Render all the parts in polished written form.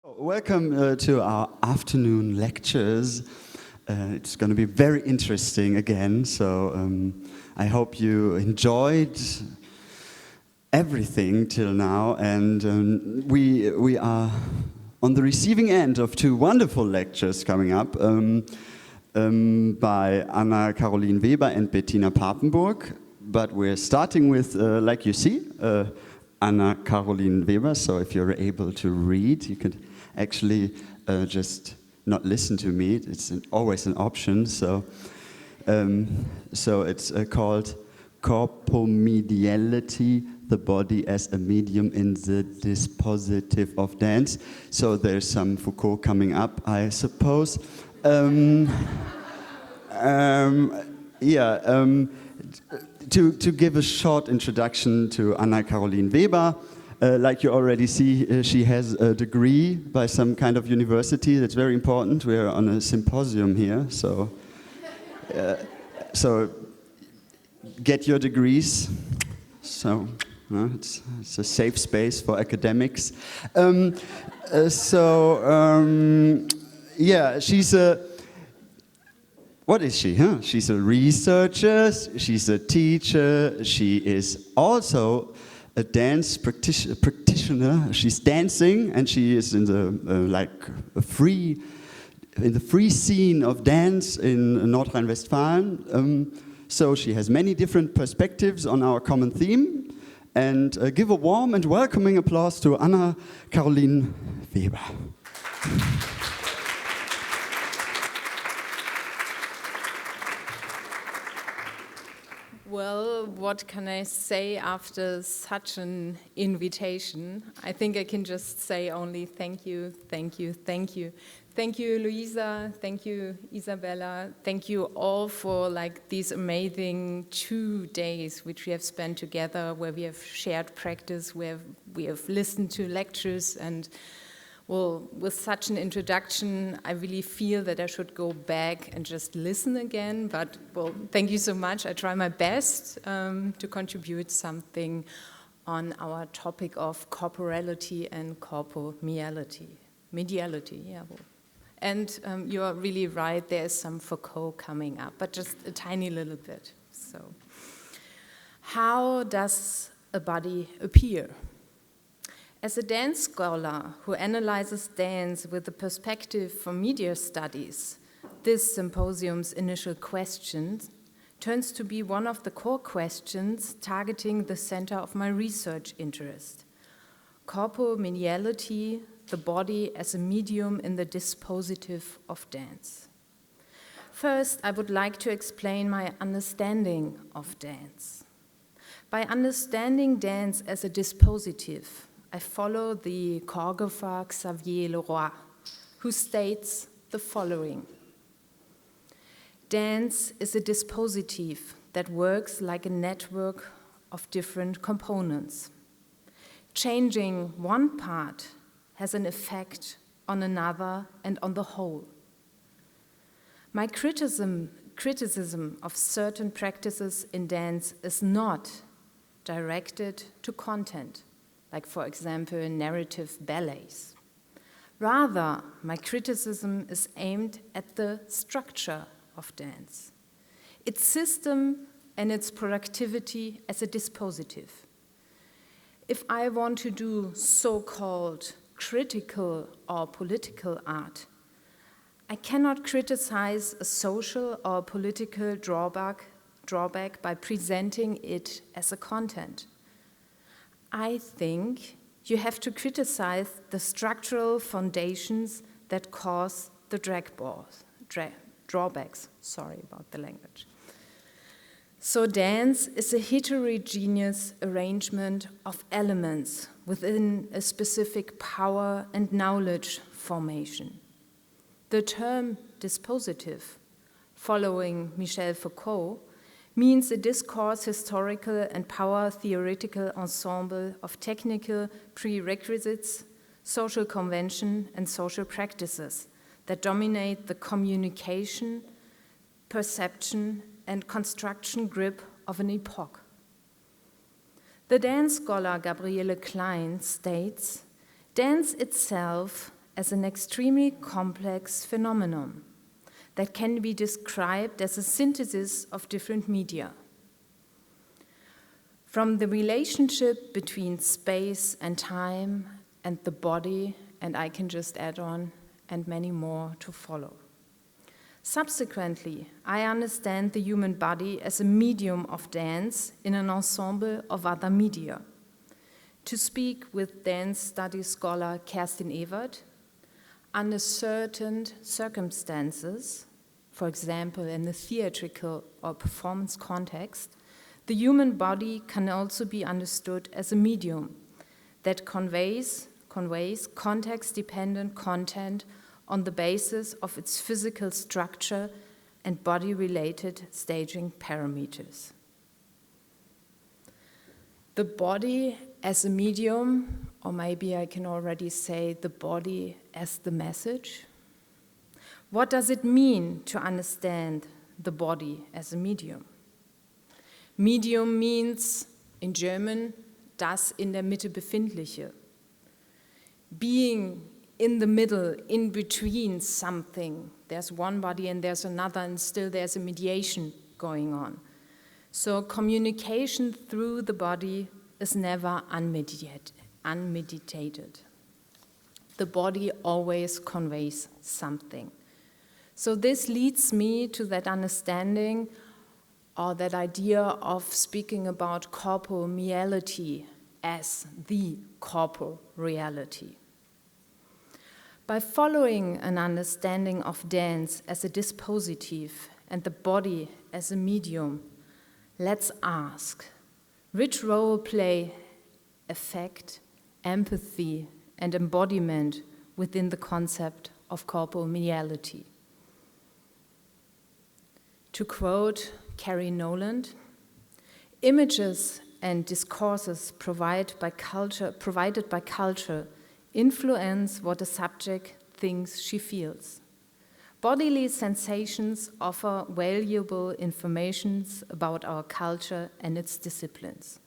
Welcome to our afternoon lectures. It's going to be very interesting again, so I hope you enjoyed everything till now, and we are on the receiving end of two wonderful lectures coming up by Anna-Caroline Weber and Bettina Papenburg, but we're starting with, like you see, Anna-Caroline Weber, so if you're able to read, you could actually just not listen to me. It's always an option. So it's called Corpomediality, the body as a medium in the dispositive of dance. So there's some Foucault coming up, I suppose. To give a short introduction to Anna-Caroline Weber. Like you already see, she has a degree by some kind of university. That's very important. We're on a symposium here, so get your degrees. So it's a safe space for academics. She's a. What is she? Huh? She's a researcher. She's a teacher. She is also a dance practitioner. She's dancing, and she is in the free scene of dance in North Rhine-Westphalia. So she has many different perspectives on our common theme. And give a warm and welcoming applause to Anna-Caroline Weber. Well, what can I say after such an invitation? I think I can just say only thank you, thank you, thank you. Thank you, Luisa. Thank you, Isabella. Thank you all for these amazing 2 days which we have spent together, where we have shared practice, where we have listened to lectures. And well, with such an introduction, I really feel that I should go back and just listen again. But, well, thank you so much. I try my best to contribute something on our topic of corporeality and corpomediality. Mediality, yeah. And you're really right, there's some Foucault coming up, but just a tiny little bit. So, how does a body appear? As a dance scholar who analyzes dance with a perspective from media studies, this symposium's initial question turns to be one of the core questions targeting the center of my research interest: corpomediality, the body as a medium in the dispositive of dance. First, I would like to explain my understanding of dance. By understanding dance as a dispositive, I follow the choreographer Xavier Leroy, who states the following: dance is a dispositive that works like a network of different components. Changing one part has an effect on another and on the whole. My criticism of certain practices in dance is not directed to content, like, for example, narrative ballets. Rather, my criticism is aimed at the structure of dance, its system and its productivity as a dispositive. If I want to do so-called critical or political art, I cannot criticize a social or political drawback by presenting it as a content. I think you have to criticize the structural foundations that cause the drawbacks. Sorry about the language. So dance is a heterogeneous arrangement of elements within a specific power and knowledge formation. The term dispositive, following Michel Foucault, means a discourse historical and power theoretical ensemble of technical prerequisites, social convention, and social practices that dominate the communication, perception, and construction grip of an epoch. The dance scholar Gabriele Klein states, dance itself as an extremely complex phenomenon that can be described as a synthesis of different media. From the relationship between space and time and the body, and I can just add on, and many more to follow. Subsequently, I understand the human body as a medium of dance in an ensemble of other media. To speak with dance studies scholar Kerstin Ewert, under certain circumstances, for example in the theatrical or performance context, the human body can also be understood as a medium that conveys context-dependent content on the basis of its physical structure and body-related staging parameters. The body as a medium, or maybe I can already say the body as the message. What does it mean to understand the body as a medium? Medium means, in German, das in der Mitte Befindliche. Being in the middle, in between something. There's one body and there's another, and still there's a mediation going on. So communication through the body is never unmeditated. The body always conveys something. So this leads me to that understanding or that idea of speaking about corporeality as the corporal reality. By following an understanding of dance as a dispositive and the body as a medium, let's ask, which role play affect, empathy, and embodiment within the concept of corpomediality? To quote Carrie Noland, images and discourses provided by culture influence what a subject thinks she feels. Bodily sensations offer valuable information about our culture and its disciplines.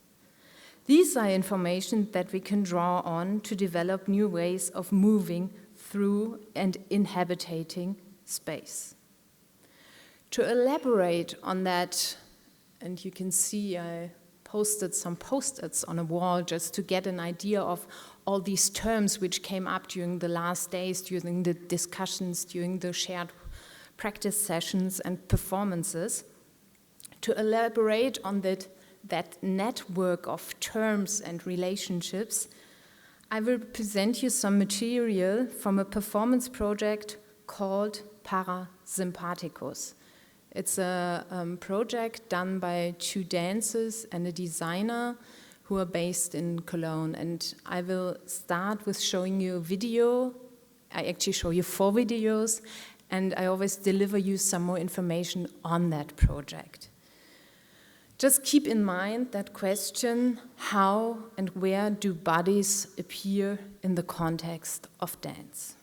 These are information that we can draw on to develop new ways of moving through and inhabiting space. To elaborate on that, and you can see I posted some post-its on a wall just to get an idea of all these terms which came up during the last days, during the discussions, during the shared practice sessions and performances. To elaborate on that network of terms and relationships, I will present you some material from a performance project called Parasympathicus. It's a project done by 2 dancers and a designer who are based in Cologne. And I will start with showing you a video. I actually show you 4 videos, and I always deliver you some more information on that project. Just keep in mind that question, how and where do bodies appear in the context of dance?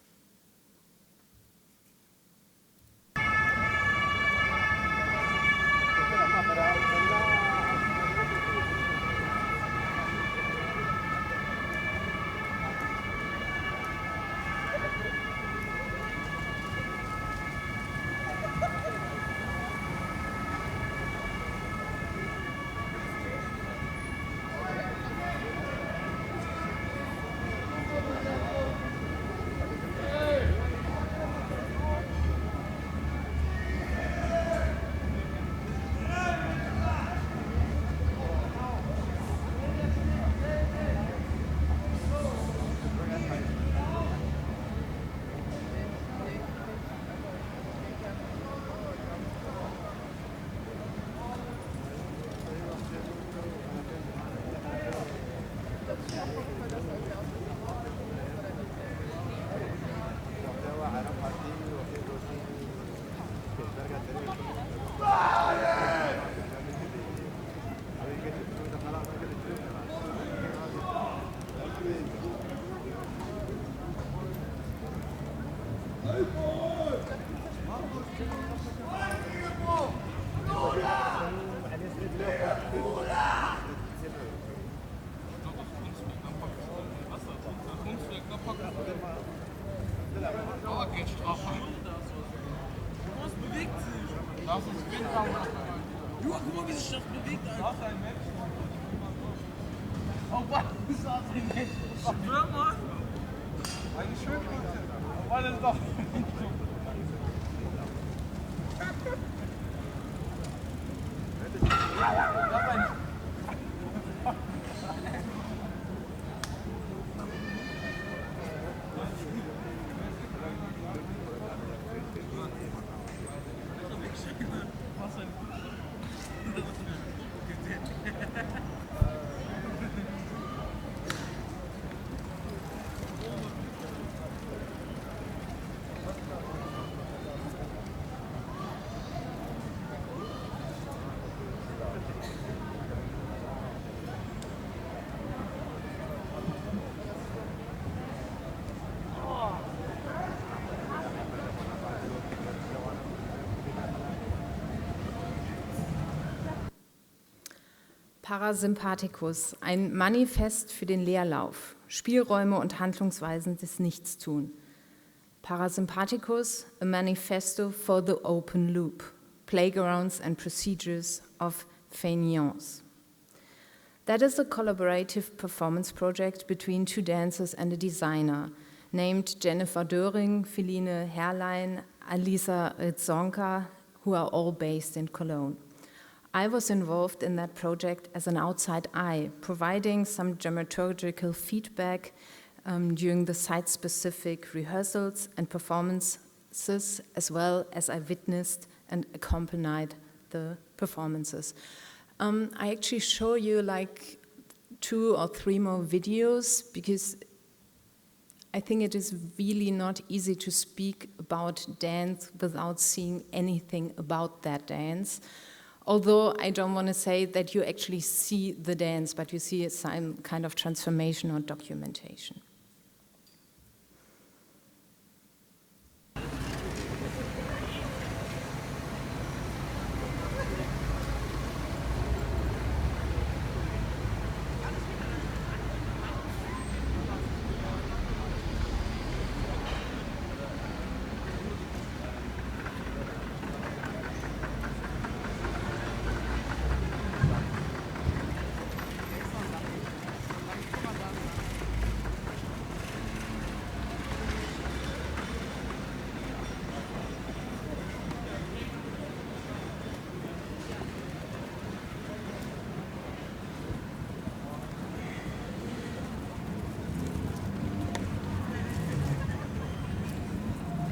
Guck mal, wie sich das bewegt, Alter. Oh, was ist das denn jetzt? Schwör mal. Eigentlich schön, weil es doch. Parasympathikus, ein Manifest für den Leerlauf, Spielräume und Handlungsweisen des Nichtstun. Parasympathikus, a manifesto for the open loop, playgrounds and procedures of fainéance. That is a collaborative performance project between two dancers and a designer named Jennifer Döring, Feline Herrlein, Alisa Ritzonka, who are all based in Cologne. I was involved in that project as an outside eye, providing some dramaturgical feedback during the site-specific rehearsals and performances, as well as I witnessed and accompanied the performances. I actually show you like 2 or 3 more videos because I think it is really not easy to speak about dance without seeing anything about that dance. Although I don't want to say that you actually see the dance, but you see some kind of transformation or documentation.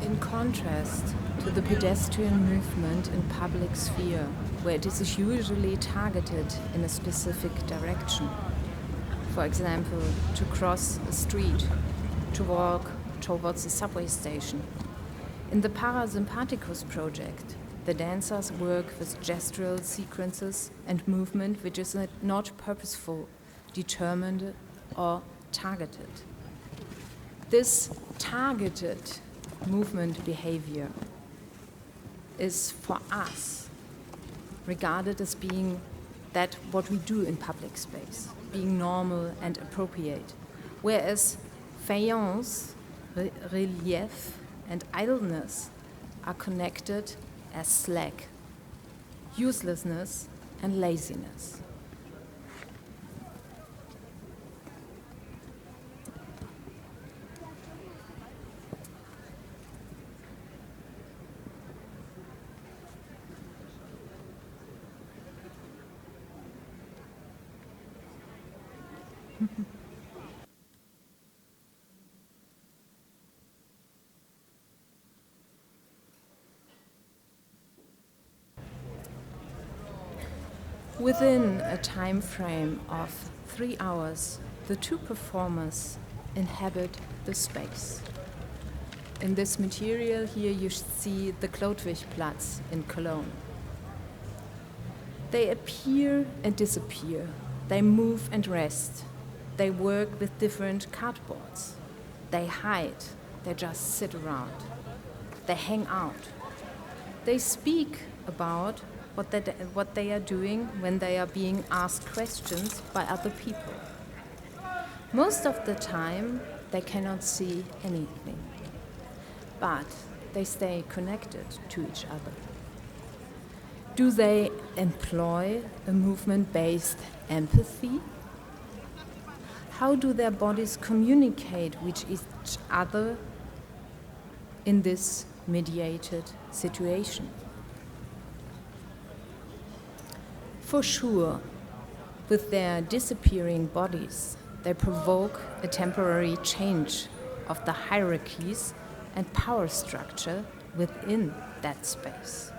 In contrast to the pedestrian movement in public sphere, where it is usually targeted in a specific direction, for example, to cross a street, to walk towards a subway station. In the Parasympathikus project, the dancers work with gestural sequences and movement which is not purposeful, determined, or targeted. This targeted movement behavior is for us regarded as being that what we do in public space, being normal and appropriate, whereas faience, relief, and idleness are connected as slack, uselessness, and laziness. Within a time frame of 3 hours, the two performers inhabit the space. In this material here you see the Chlodwigplatz in Cologne. They appear and disappear. They move and rest. They work with different cardboards. They hide. They just sit around. They hang out. They speak about what they are doing when they are being asked questions by other people. Most of the time, they cannot see anything. but they stay connected to each other. Do they employ a movement-based empathy? How do their bodies communicate with each other in this mediated situation? For sure, with their disappearing bodies, they provoke a temporary change of the hierarchies and power structure within that space.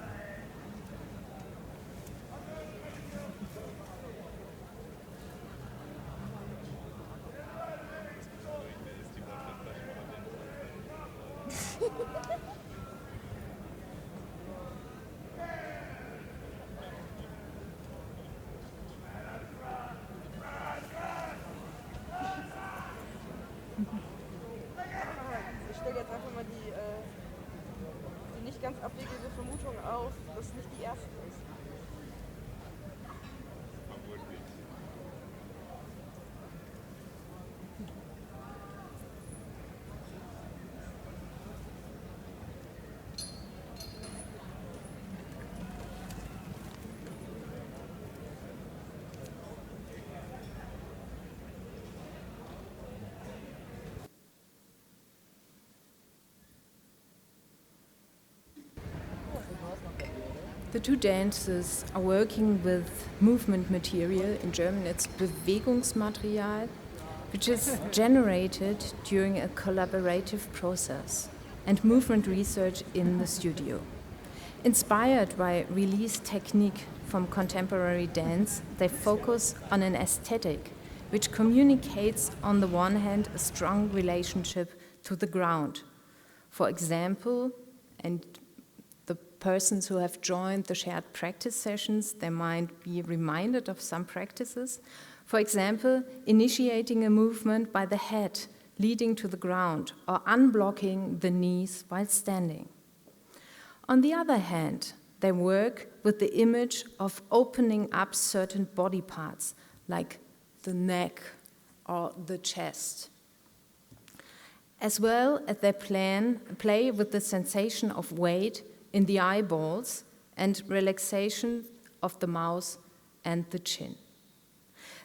Ich stelle jetzt einfach mal die nicht ganz abwegige Vermutung auf, dass es nicht die erste ist. The two dances are working with movement material, in German it's Bewegungsmaterial, which is generated during a collaborative process and movement research in the studio. Inspired by release technique from contemporary dance, they focus on an aesthetic which communicates on the one hand a strong relationship to the ground. For example, and the persons who have joined the shared practice sessions, they might be reminded of some practices. For example, initiating a movement by the head, leading to the ground, or unblocking the knees while standing. On the other hand, they work with the image of opening up certain body parts, like the neck or the chest. As well as they play with the sensation of weight in the eyeballs and relaxation of the mouth and the chin.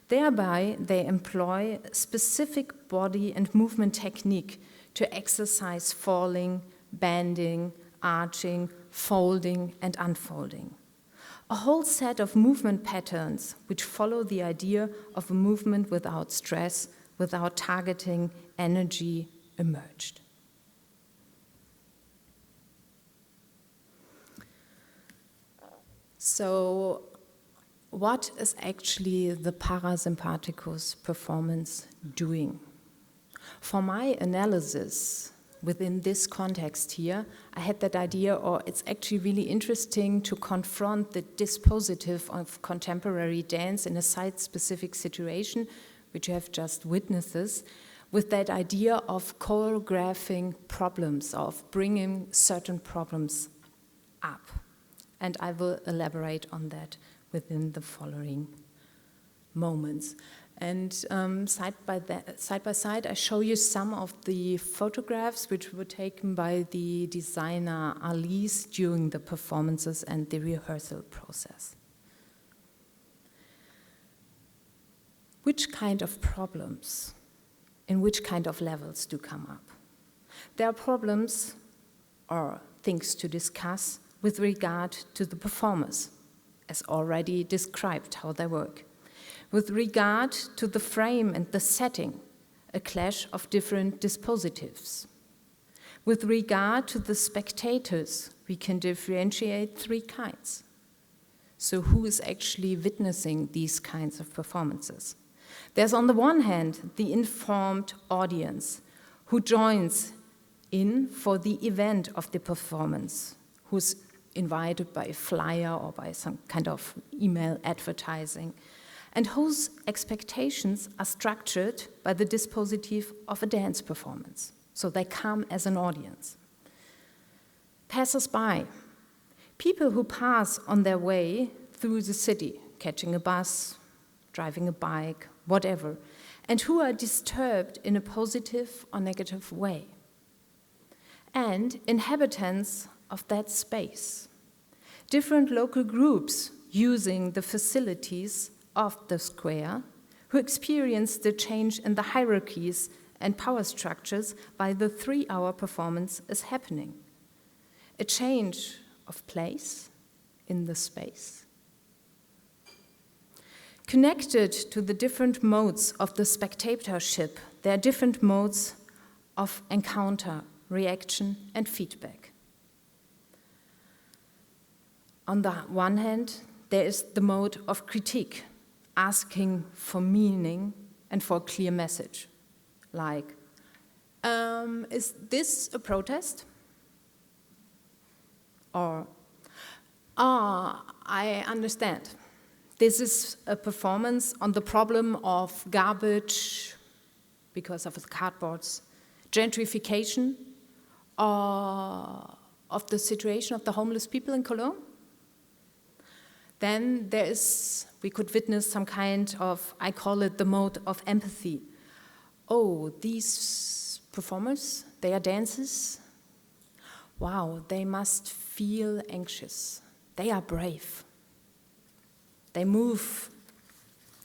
Thereby, they employ specific body and movement technique to exercise falling, bending, arching, folding, and unfolding. A whole set of movement patterns which follow the idea of a movement without stress, without targeting energy emerged. So, what is actually the parasympathicus performance doing? For my analysis within this context here, I had that idea, or it's actually really interesting to confront the dispositive of contemporary dance in a site-specific situation, which you have just witnessed, with that idea of choreographing problems, of bringing certain problems up. And I will elaborate on that within the following moments. And side by side, I show you some of the photographs which were taken by the designer Alice during the performances and the rehearsal process. Which kind of problems, in which kind of levels do come up? There are problems or things to discuss with regard to the performers, as already described how they work. With regard to the frame and the setting, a clash of different dispositives. With regard to the spectators, we can differentiate three kinds. So who is actually witnessing these kinds of performances? There's on the one hand the informed audience who joins in for the event of the performance, who's invited by a flyer or by some kind of email advertising, and whose expectations are structured by the dispositive of a dance performance. So they come as an audience. Passers-by, people who pass on their way through the city, catching a bus, driving a bike, whatever, and who are disturbed in a positive or negative way. and inhabitants of that space. Different local groups using the facilities of the square who experience the change in the hierarchies and power structures while the 3-hour performance is happening. A change of place in the space. Connected to the different modes of the spectatorship, there are different modes of encounter, reaction, and feedback. On the one hand, there is the mode of critique, asking for meaning and for a clear message, like, is this a protest? Or, I understand. This is a performance on the problem of garbage because of the cardboards, gentrification, or of the situation of the homeless people in Cologne. Then we could witness some kind of, I call it the mode of empathy. Oh, these performers, they are dancers. Wow, they must feel anxious. They are brave. They move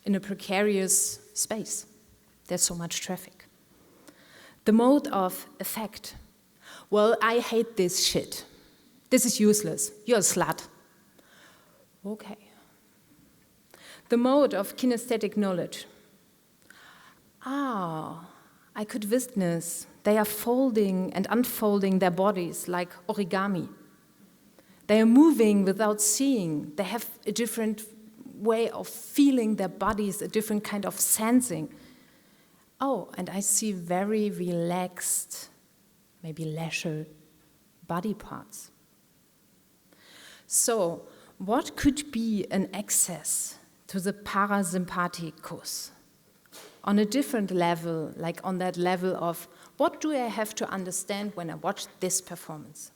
in a precarious space. There's so much traffic. The mode of effect. Well, I hate this shit. This is useless. You're a slut. Okay. The mode of kinesthetic knowledge. I could witness. They are folding and unfolding their bodies like origami. They are moving without seeing. They have a different way of feeling their bodies, a different kind of sensing. Oh, and I see very relaxed, maybe leisure body parts. So, what could be an access to the parasympathicus on a different level, like on that level of what do I have to understand when I watch this performance?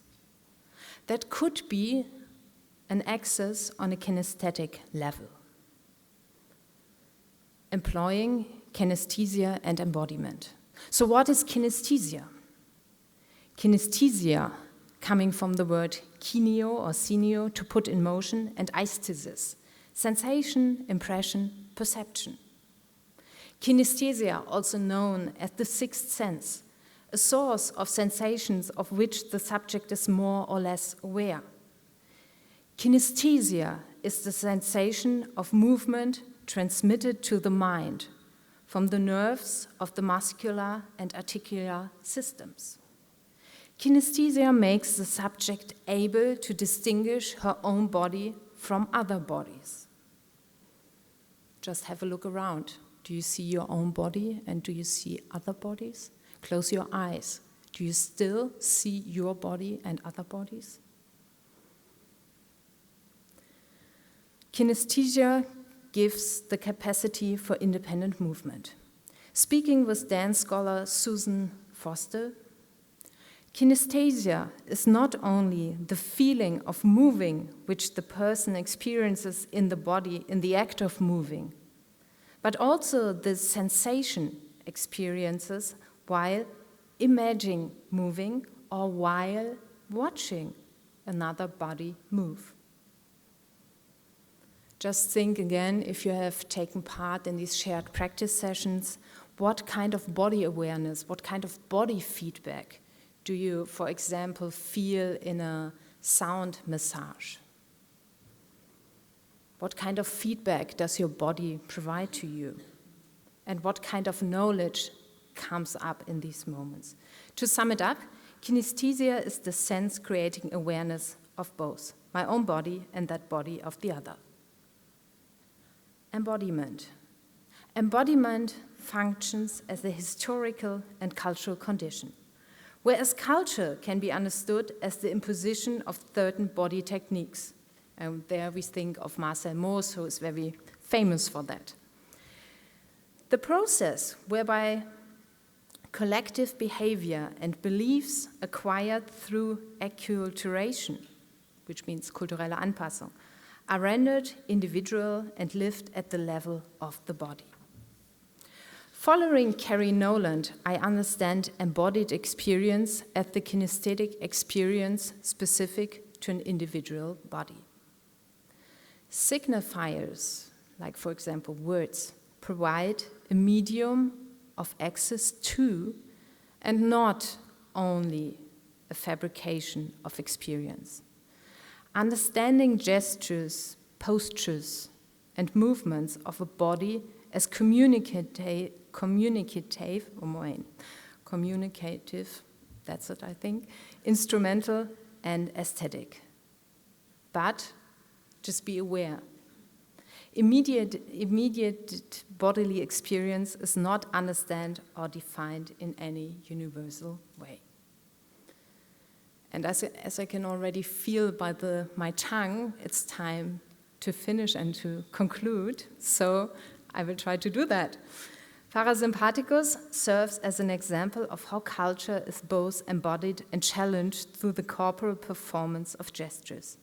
That could be an access on a kinesthetic level, employing kinesthesia and embodiment. So what is kinesthesia? Kinesthesia, coming from the word kineo or sineo, to put in motion, and aesthesis, sensation, impression, perception. Kinesthesia, also known as the sixth sense, a source of sensations of which the subject is more or less aware. Kinesthesia is the sensation of movement transmitted to the mind from the nerves of the muscular and articular systems. Kinesthesia makes the subject able to distinguish her own body from other bodies. Just have a look around. Do you see your own body and do you see other bodies? Close your eyes. Do you still see your body and other bodies? Kinesthesia gives the capacity for independent movement. Speaking with dance scholar Susan Foster, kinesthesia is not only the feeling of moving which the person experiences in the body in the act of moving, but also the sensation experiences while imagining moving or while watching another body move. Just think again, if you have taken part in these shared practice sessions, what kind of body awareness, what kind of body feedback do you, for example, feel in a sound massage? What kind of feedback does your body provide to you? And what kind of knowledge comes up in these moments? To sum it up, kinesthesia is the sense creating awareness of both my own body and that body of the other. Embodiment. Embodiment functions as a historical and cultural condition, whereas culture can be understood as the imposition of certain body techniques. And there we think of Marcel Mauss, who is very famous for that. The process whereby collective behavior and beliefs acquired through acculturation, which means kulturelle Anpassung, are rendered individual and lived at the level of the body. Following Carrie Noland, I understand embodied experience as the kinesthetic experience specific to an individual body. Signifiers, like for example words, provide a medium of access to and not only a fabrication of experience. Understanding gestures, postures, and movements of a body as communicative, that's it I think, instrumental and aesthetic. But just be aware, immediate bodily experience is not understood or defined in any universal way. And as I can already feel by my tongue, it's time to finish and to conclude, so I will try to do that. Parasympathicus serves as an example of how culture is both embodied and challenged through the corporal performance of gestures.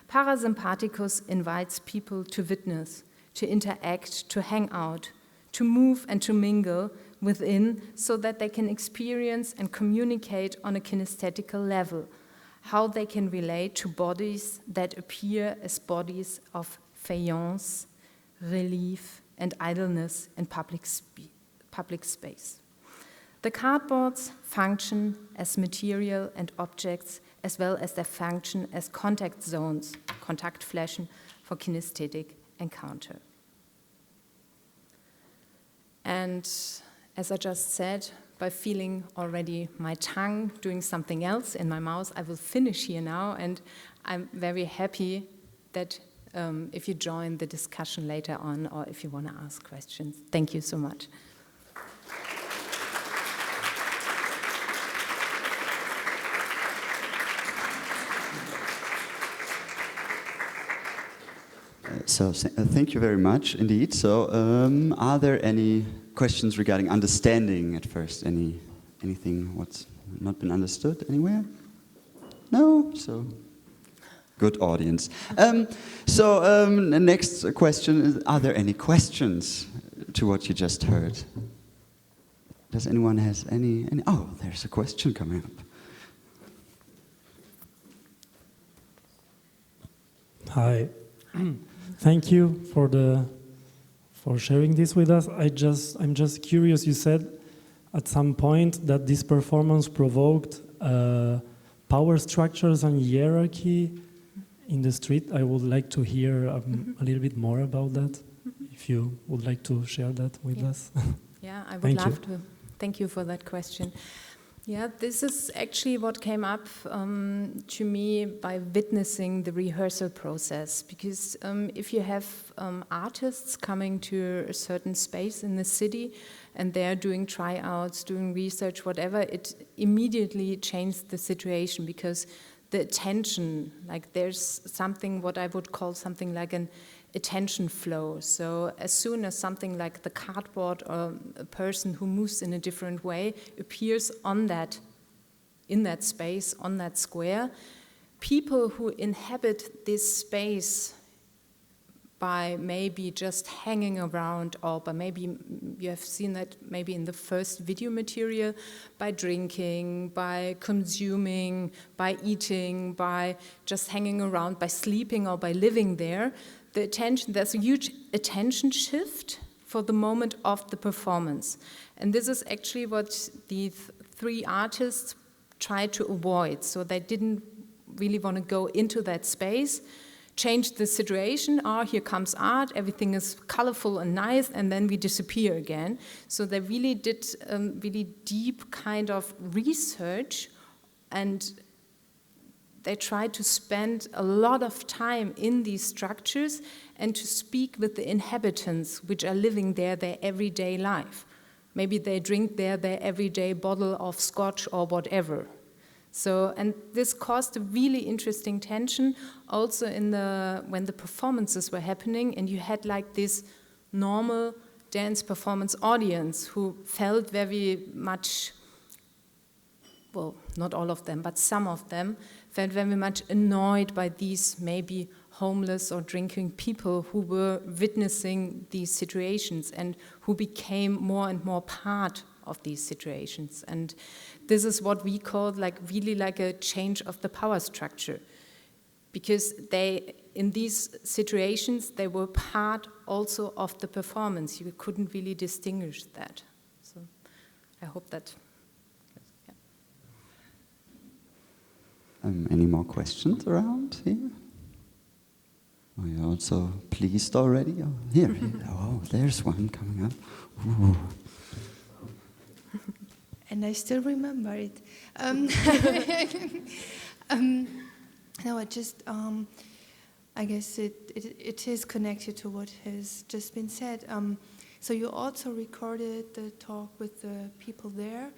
Parasympathicus invites people to witness, to interact, to hang out, to move and to mingle within so that they can experience and communicate on a kinesthetical level, how they can relate to bodies that appear as bodies of faience, relief, and idleness in public space. The cardboards function as material and objects as well as their function as contact zones, Kontaktflächen for kinesthetic encounter. And as I just said, by feeling already my tongue doing something else in my mouth, I will finish here now, and I'm very happy that if you join the discussion later on or if you want to ask questions. Thank you so much. Thank you very much indeed. So are there any questions regarding understanding at first? Anything what's not been understood anywhere? No? So good audience. The next question is, are there any questions to what you just heard? Does anyone has any? Oh, there's a question coming up. Hi. Thank you for sharing this with us. I'm just curious. You said at some point that this performance provoked power structures and hierarchy in the street. I would like to hear a little bit more about that, if you would like to share that with us. Yeah, I would love to. Thank you for that question. Yeah, this is actually what came up to me by witnessing the rehearsal process. Because if you have artists coming to a certain space in the city and they're doing tryouts, doing research, whatever, it immediately changed the situation because the attention, like there's something what I would call something like an attention flow. So as soon as something like the cardboard or a person who moves in a different way appears on that, in that space, on that square, people who inhabit this space by maybe just hanging around, or by maybe, you have seen that maybe in the first video material, by drinking, by consuming, by eating, by just hanging around, by sleeping or by living there, the attention, there's a huge attention shift for the moment of the performance. And this is actually what the three artists tried to avoid. So they didn't really want to go into that space, change the situation, here comes art, everything is colorful and nice, and then we disappear again. So they really did really deep kind of research, and they tried to spend a lot of time in these structures and to speak with the inhabitants which are living there, their everyday life. Maybe they drink there their everyday bottle of scotch or whatever. So, and this caused a really interesting tension also when the performances were happening, and you had like this normal dance performance audience who felt very much well, not all of them, but some of them, felt very much annoyed by these maybe homeless or drinking people who were witnessing these situations and who became more and more part of these situations. And this is what we call really like a change of the power structure. Because in these situations, they were part also of the performance. You couldn't really distinguish that. So I hope that... Any more questions around here? Are you also pleased already? Oh, here. Oh, there's one coming up. Ooh. And I still remember it. No, I guess it is connected to what has just been said. So you also recorded the talk with the people there,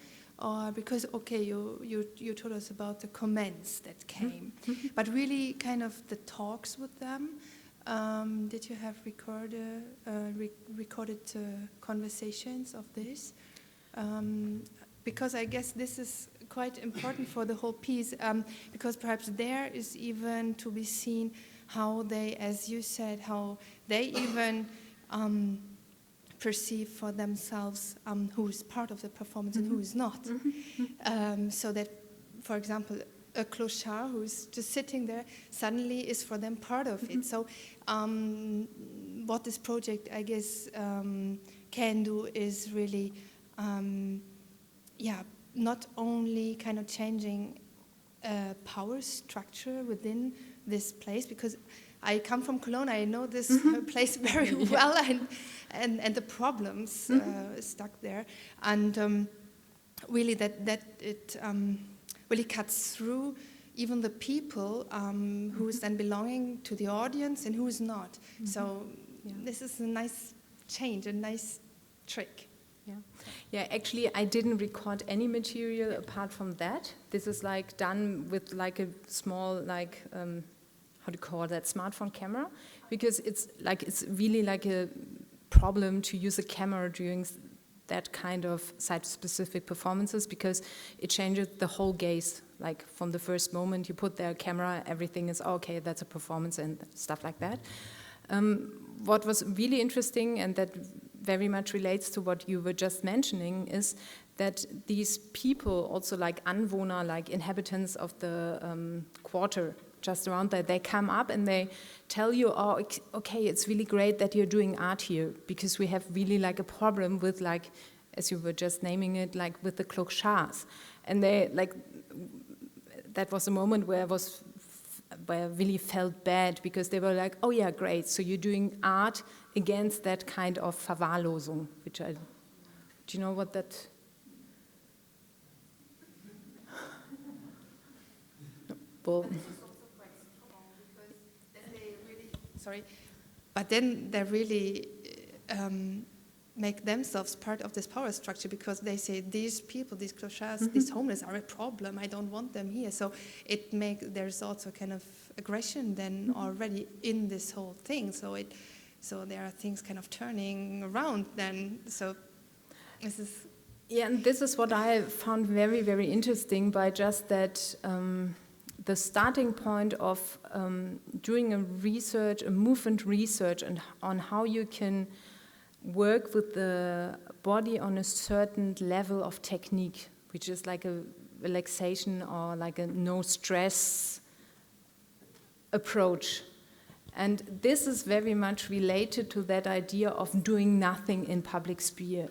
because, okay, you told us about the comments that came, but really kind of the talks with them. Did you have recorded conversations of this? Because I guess this is quite important for the whole piece, because perhaps there is even to be seen how they, as you said, how they even perceive for themselves who is part of the performance and who is not. So that, for example, a clochard who is just sitting there suddenly is for them part of it. So what this project, I guess, can do is really, not only kind of changing power structure within this place, because I come from Cologne, I know this place very well, and the problems stuck there, and really that it really cuts through even the people who is then belonging to the audience and who is not. So this is a nice change, a nice trick. Yeah, actually, I didn't record any material apart from that. This is like done with like a small, like, how do you call that, smartphone camera, because it's really like a problem to use a camera during that kind of site-specific performances, because it changes the whole gaze. Like from the first moment you put their camera, everything is okay, that's a performance and stuff like that. What was really interesting, and that very much relates to what you were just mentioning, is that these people, also like Anwohner, like inhabitants of the quarter just around there, they come up and they tell you, oh, okay, it's really great that you're doing art here, because we have really like a problem with, like, as you were just naming it, like with the clochards. And they, like, that was a moment where I really felt bad, because they were like, oh yeah, great, so you're doing art against that kind of Verwahrlosung, do you know what that? Well, but then they really make themselves part of this power structure, because they say these people, these clochards, these homeless are a problem, I don't want them here. So there's also kind of aggression then already in this whole thing. So there are things kind of turning around then. So this is... Yeah, and this is what I found very, very interesting, by just that the starting point of doing a movement research, and on how you can work with the body on a certain level of technique, which is like a relaxation or like a no stress approach. And this is very much related to that idea of doing nothing in public sphere,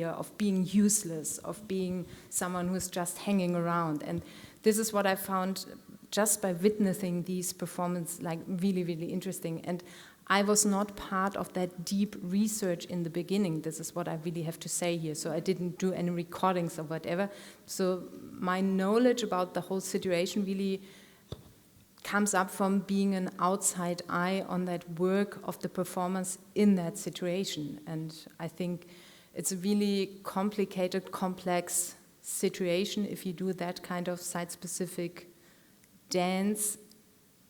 of being useless, of being someone who's just hanging around. And this is what I found just by witnessing these performances, like really, really interesting. And I was not part of that deep research in the beginning. This is what I really have to say here. So I didn't do any recordings or whatever. So my knowledge about the whole situation really comes up from being an outside eye on that work of the performance in that situation. And I think it's a really complicated, complex situation if you do that kind of site-specific dance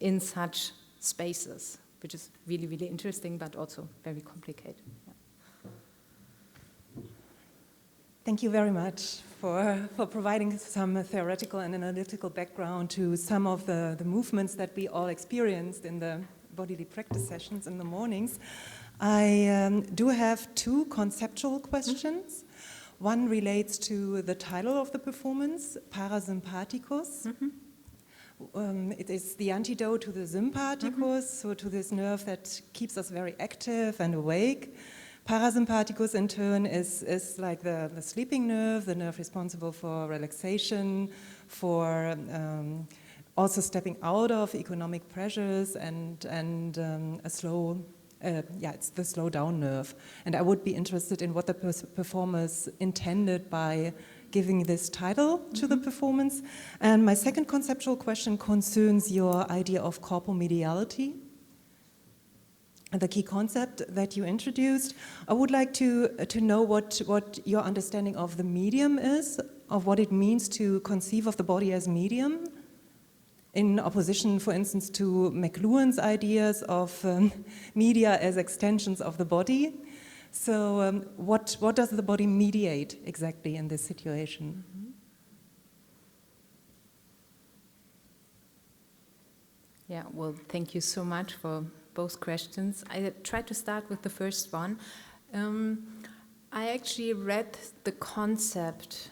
in such spaces, which is really, really interesting, but also very complicated. Yeah. Thank you very much for providing some theoretical and analytical background to some of the movements that we all experienced in the bodily practice sessions in the mornings. I do have two conceptual questions. One relates to the title of the performance, Parasympathicus. It is the antidote to the sympathicus, so to this nerve that keeps us very active and awake. Parasympathicus, in turn, is like the sleeping nerve, the nerve responsible for relaxation, for also stepping out of economic pressures and a slow, it's the slow down nerve. And I would be interested in what the performers intended by giving this title to the performance. And my second conceptual question concerns your idea of corpomediality, the key concept that you introduced. I would like to know what your understanding of the medium is, of what it means to conceive of the body as medium, in opposition, for instance, to McLuhan's ideas of media as extensions of the body. So what does the body mediate exactly in this situation? Yeah, well, thank you so much for both questions. I tried to start with the first one. I actually read the concept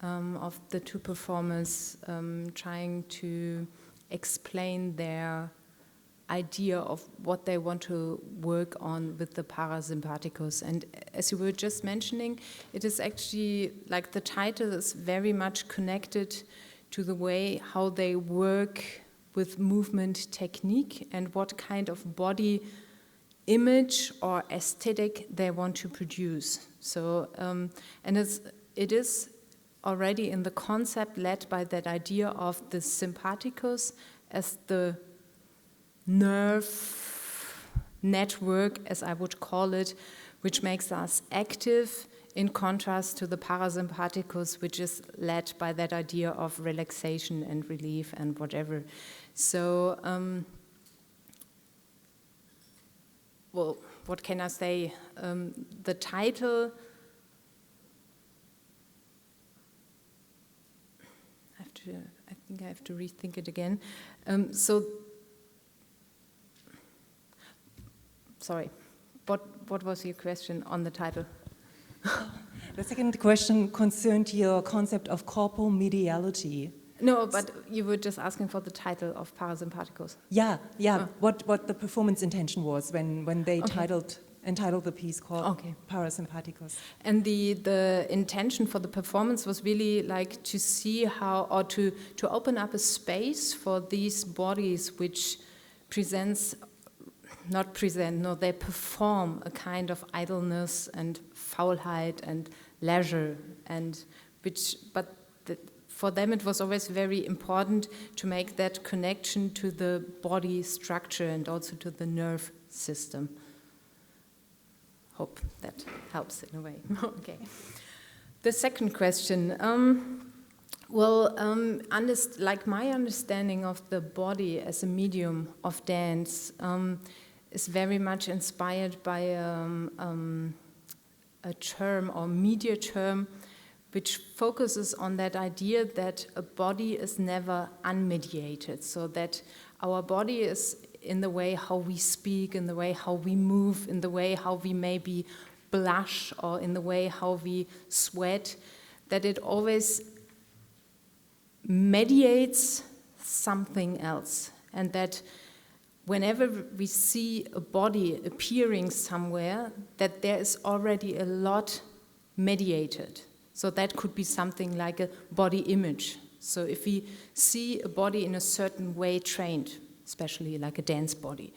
of the two performers trying to explain their idea of what they want to work on with the parasympathicus. And as you were just mentioning, it is actually like the title is very much connected to the way how they work with movement technique and what kind of body image or aesthetic they want to produce. So, and it is already in the concept led by that idea of the sympathicus as the nerve network, as I would call it, which makes us active in contrast to the parasympathicus, which is led by that idea of relaxation and relief and whatever. So, well, what can I say? The title, I think I have to rethink it again. Sorry, what was your question on the title? The second question concerned your concept of corpomediality. No, but you were just asking for the title of Parasympathicus. Yeah. What the performance intention was when they entitled the piece called Parasympathicus. And the intention for the performance was really like to see how, or to open up a space for these bodies which they perform a kind of idleness and Faulheit and leisure, and for them it was always very important to make that connection to the body structure and also to the nerve system. Hope that helps in a way. Okay. The second question. Like my understanding of the body as a medium of dance is very much inspired by a term or media term which focuses on that idea that a body is never unmediated, so that our body is in the way how we speak, in the way how we move, in the way how we maybe blush, or in the way how we sweat, that it always mediates something else, and that whenever we see a body appearing somewhere, that there is already a lot mediated. So that could be something like a body image. So if we see a body in a certain way trained, especially like a dance body,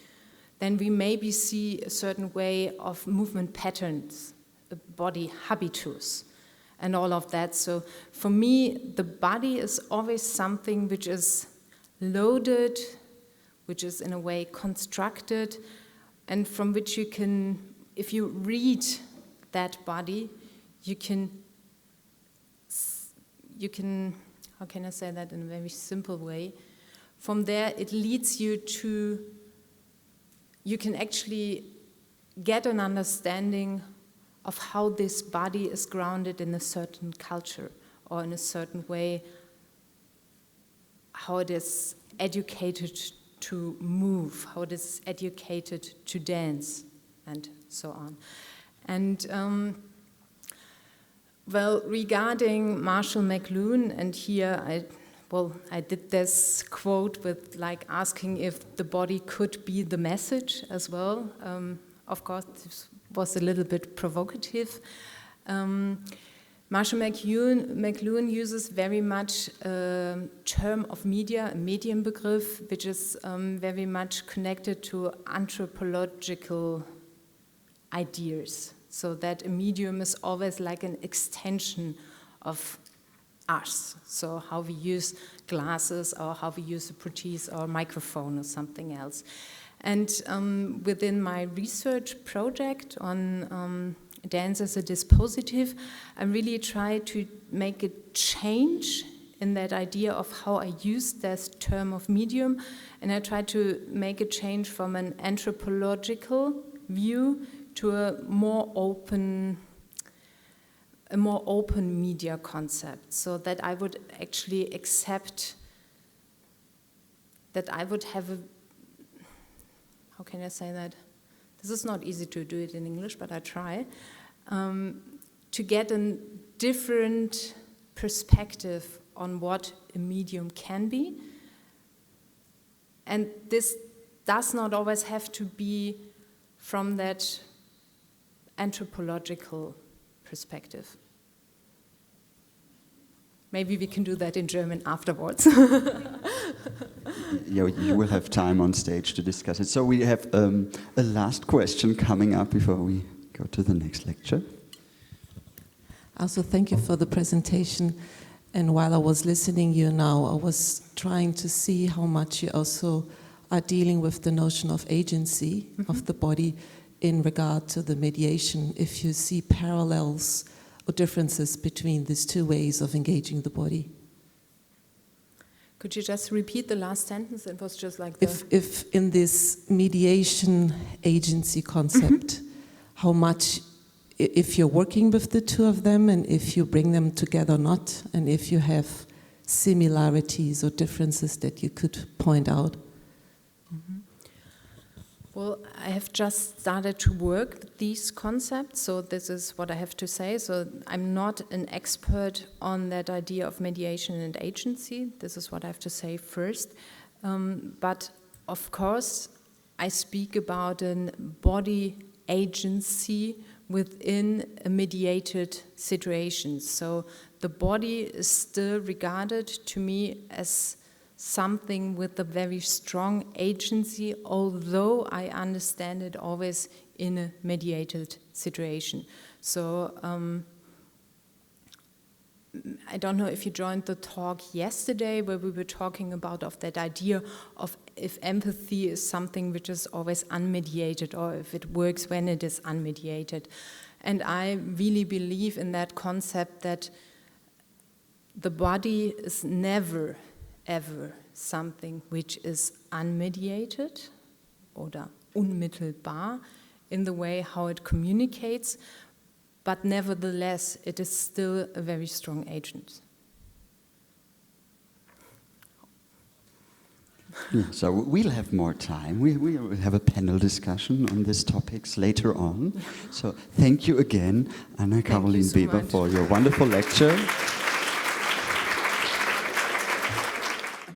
then we maybe see a certain way of movement patterns, a body habitus, and all of that. So for me, the body is always something which is loaded, which is in a way constructed, and from which you can, if you read that body, you can, how can I say that in a very simple way? From there, it leads you to, you can actually get an understanding of how this body is grounded in a certain culture or in a certain way, how it is educated to move, how it is educated to dance, and so on. And well, regarding Marshall McLuhan, and here I did this quote with like asking if the body could be the message as well. Of course, this was a little bit provocative. Marshall McLuhan uses very much a term of media, a Medienbegriff, which is very much connected to anthropological ideas. So that a medium is always like an extension of us. So how we use glasses or how we use a prothese or a microphone or something else. And within my research project on dance as a dispositive, I really try to make a change in that idea of how I use this term of medium, and I try to make a change from an anthropological view to a more open media concept, so that I would actually accept that I would have a, how can I say that? This is not easy to do it in English, but I try, to get a different perspective on what a medium can be. And this does not always have to be from that anthropological perspective. Maybe we can do that in German afterwards. You will have time on stage to discuss it. So we have a last question coming up before we go to the next lecture. Also, thank you for the presentation. And while I was listening you now, I was trying to see how much you also are dealing with the notion of agency of the body in regard to the mediation, if you see parallels or differences between these two ways of engaging the body. Could you just repeat the last sentence? It was just like the... If in this mediation agency concept, how much, if you're working with the two of them, and if you bring them together or not, and if you have similarities or differences that you could point out. Well, I have just started to work with these concepts, so this is what I have to say. So I'm not an expert on that idea of mediation and agency. This is what I have to say first. But of course, I speak about a body agency within a mediated situation. So the body is still regarded to me as something with a very strong agency, although I understand it always in a mediated situation. So I don't know if you joined the talk yesterday where we were talking about that idea of if empathy is something which is always unmediated or if it works when it is unmediated. And I really believe in that concept that the body is never ever something which is unmediated oder unmittelbar in the way how it communicates, but nevertheless it is still a very strong agent. Yeah, so we'll have more time. We will have a panel discussion on these topics later on. So thank you again, Anna-Caroline so Weber, much for your wonderful lecture.